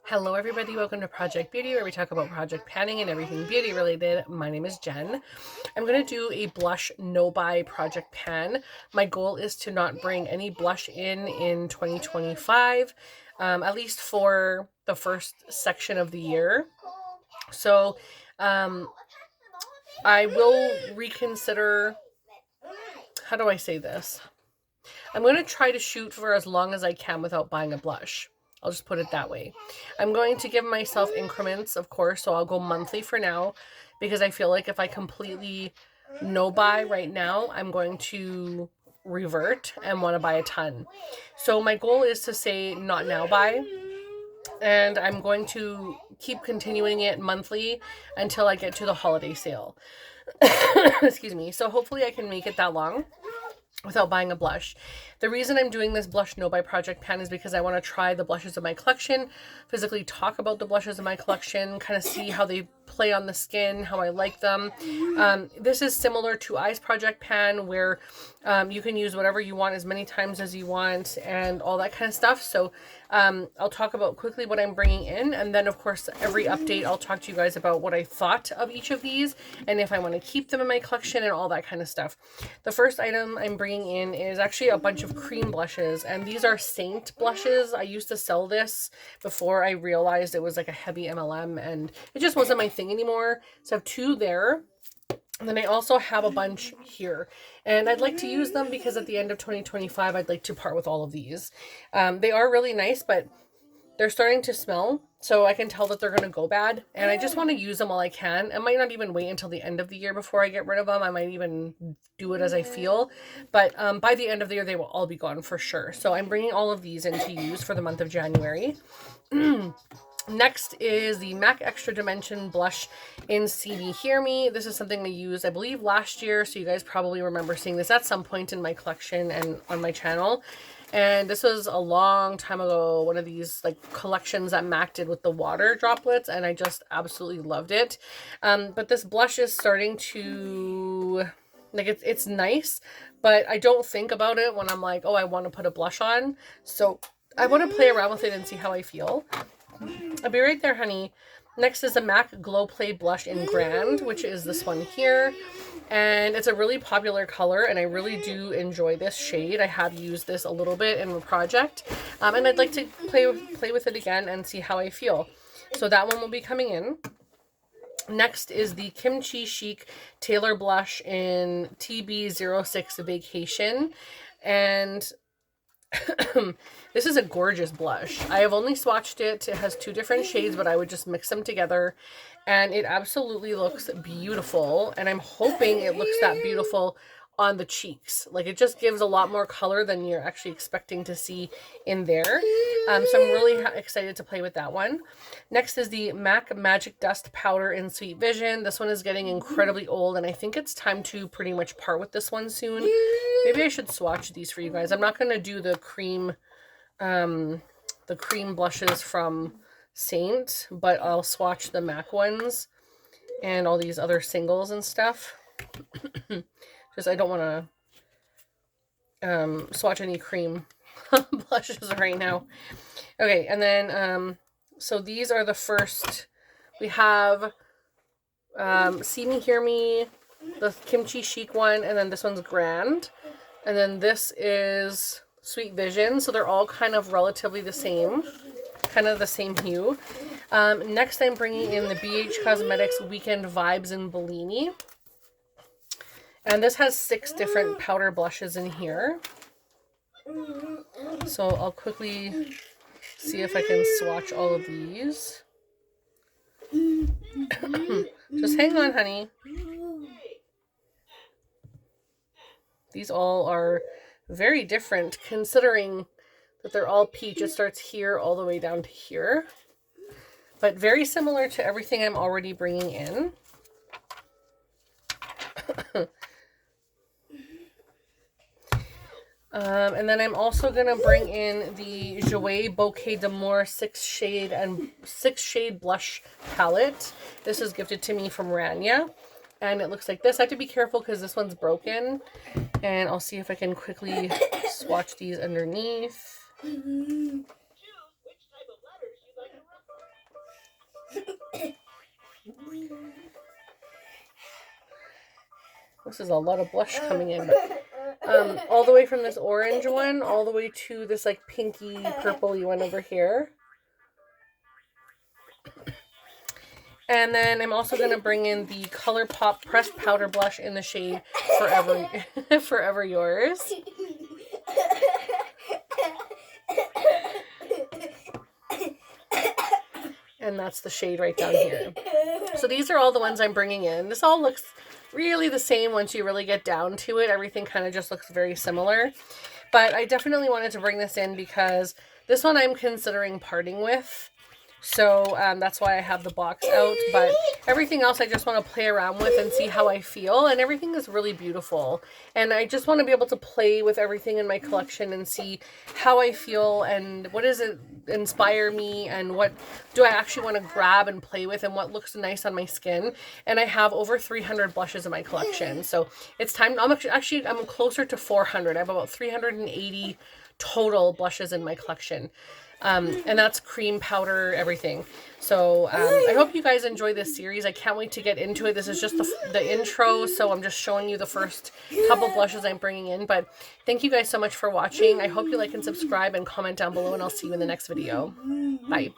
Hello everybody, welcome to Project Beauty, where we talk about project panning and everything beauty related. My name is Jen. I'm going to do a blush no-buy project pan. My goal is to not bring any blush in 2025, at least for the first section of the year. So I will reconsider, how do I say this? I'm going to try to shoot for as long as I can without buying a blush. I'll just put it that way. I'm going to give myself increments, of course, so I'll go monthly for now, because I feel like if I completely no buy right now, I'm going to revert and want to buy a ton. So my goal is to say not now buy, and I'm going to keep continuing it monthly until I get to the holiday sale. Excuse me. So hopefully I can make it that long without buying a blush. The reason I'm doing this blush no buy project pan is because I want to try the blushes of my collection, physically talk about the blushes of my collection, kind of see how they play on the skin, how I like them. This is similar to Eyes Project Pan, where you can use whatever you want as many times as you want and all that kind of stuff. So I'll talk about quickly what I'm bringing in, and then of course every update I'll talk to you guys about what I thought of each of these and if I want to keep them in my collection and all that kind of stuff. The first item I'm bringing in is actually a bunch of cream blushes, and these are Saint blushes. I used to sell this before I realized it was like a heavy MLM and it just wasn't my thing anymore. So I have two there. And then I also have a bunch here, and I'd like to use them because at the end of 2025, I'd like to part with all of these. They are really nice, but they're starting to smell, so I can tell that they're going to go bad, and I just want to use them while I can. I might not even wait until the end of the year before I get rid of them. I might even do it as I feel, but by the end of the year, they will all be gone for sure. So I'm bringing all of these in to use for the month of January. Next is the MAC Extra Dimension Blush in CD Hear Me. This is something I used, I believe, last year, so you guys probably remember seeing this at some point in my collection and on my channel. And this was a long time ago, one of these like collections that MAC did with the water droplets, and I just absolutely loved it. But this blush is starting to, like, it's nice, but I don't think about it when I'm like, oh, I want to put a blush on. So I want to play around with it and see how I feel. I'll be right there, honey. Next is a MAC Glow Play Blush in Grand, which is this one here. And it's a really popular color, and I really do enjoy this shade. I have used this a little bit in a project, and I'd like to play with it again and see how I feel. So that one will be coming in. Next is the Kimchi Chic Tailor Blush in TB06 Vacation. And this is a gorgeous blush. I have only swatched it. It has two different shades, but I would just mix them together, and it absolutely looks beautiful, and I'm hoping it looks that beautiful on the cheeks. Like, it just gives a lot more color than you're actually expecting to see in there. So I'm really excited to play with that one. Next is the MAC Magic Dust Powder in Sweet Vision. This one is getting incredibly old, and I think it's time to pretty much part with this one soon. Maybe I should swatch these for you guys. I'm not going to do the cream blushes from Saint, but I'll swatch the MAC ones and all these other singles and stuff. Just I don't want to swatch any cream blushes right now. Okay, and then so these are the first. We have See Me Hear Me, the Kimchi Chic one, and then this one's Grand, and then this is Sweet Vision. So they're all kind of relatively the same, kind of the same hue. Next, I'm bringing in the BH Cosmetics Weekend Vibes in Bellini. And this has 6 different powder blushes in here. So I'll quickly see if I can swatch all of these. Just hang on, honey. These all are very different, considering that they're all peach. It starts here all the way down to here. But very similar to everything I'm already bringing in. And then I'm also going to bring in the Jouer Bouquet d'Amour 6 shade blush palette. This is gifted to me from Rania, and it looks like this. I have to be careful because this one's broken, and I'll see if I can quickly swatch these underneath. This is a lot of blush coming in. All the way from this orange one, all the way to this like pinky purpley one over here. And then I'm also going to bring in the ColourPop Pressed Powder Blush in the shade Forever, Forever Yours. And that's the shade right down here. So these are all the ones I'm bringing in. This all looks really the same once you really get down to it. Everything kind of just looks very similar. But I definitely wanted to bring this in because this one I'm considering parting with. So that's why I have the box out, but everything else I just want to play around with and see how I feel, and everything is really beautiful, and I just want to be able to play with everything in my collection and see how I feel and what does it inspire me and what do I actually want to grab and play with and what looks nice on my skin. And I have over 300 blushes in my collection, so it's time. I'm closer to 400. I have about 380 total blushes in my collection. And that's cream, powder, everything. So I hope you guys enjoy this series. I can't wait to get into it. This is just the intro, so I'm just showing you the first couple blushes I'm bringing in. But thank you guys so much for watching. I hope you like and subscribe and comment down below, and I'll see you in the next video. Bye.